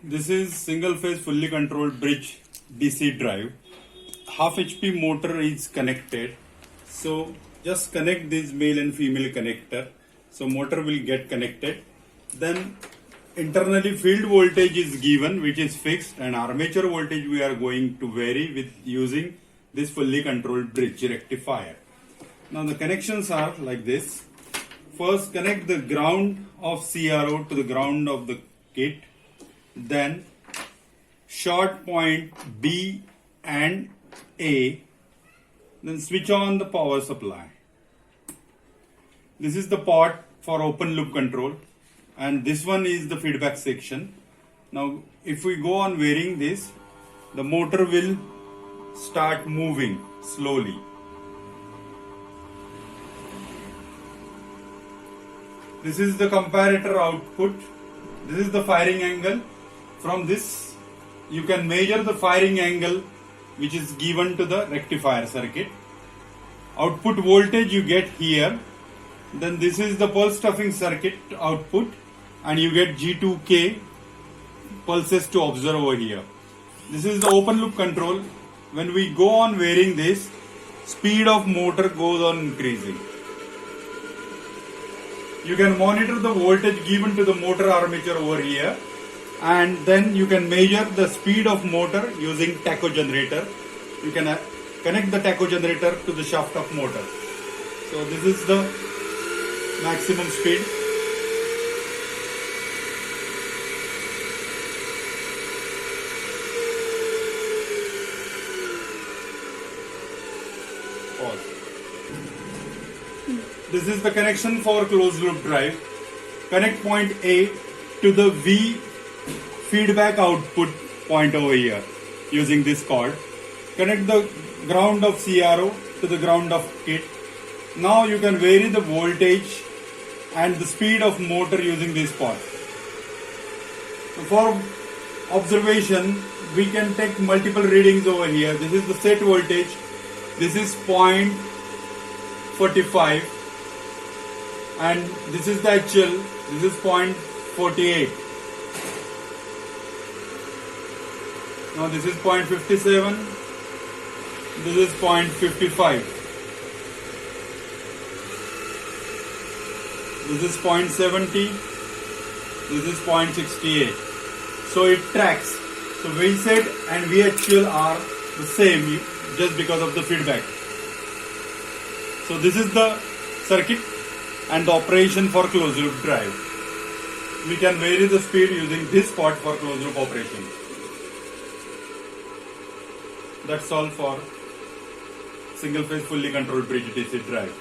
This is single phase fully controlled bridge DC drive. Half HP motor is connected. So just connect this male and female connector. So motor will get connected. Then internally field voltage is given, which is fixed, and armature voltage we are going to vary with using this fully controlled bridge rectifier. Now the connections are like this. First connect the ground of CRO to the ground of the kit. Then short point B and A. Then switch on the power supply. This is the port for open loop control, and this one is the feedback section. Now if we go on varying this, the motor will start moving slowly. This is the comparator output. This is the firing angle. From this you can measure the firing angle which is given to the rectifier circuit. Output voltage you get here. Then this is the pulse stuffing circuit output, and you get G2K pulses to observe over here. This is the open loop control. When we go on varying this, speed of motor goes on increasing. You can monitor the voltage given to the motor armature over here, and then you can measure the speed of motor using tacho generator. You can connect the tacho generator to the shaft of motor. So this is the maximum speed. Pause. This is the connection for closed loop drive. Connect point A to the V feedback output point over here using this cord. Connect the ground of CRO to the ground of kit. Now you can vary the voltage and the speed of motor using this port. For observation, we can take multiple readings over here. This is the set voltage. This is 0.45, and this is the actual. This is 0.48. Now this is 0.57. This is 0.55. This is 0.70. This is 0.68. So it tracks. So VSET and VHL are the same just because of the feedback. So this is the circuit and the operation for closed loop drive. We can vary the speed using this port for closed loop operation. That's all for single phase fully controlled bridge DC drive.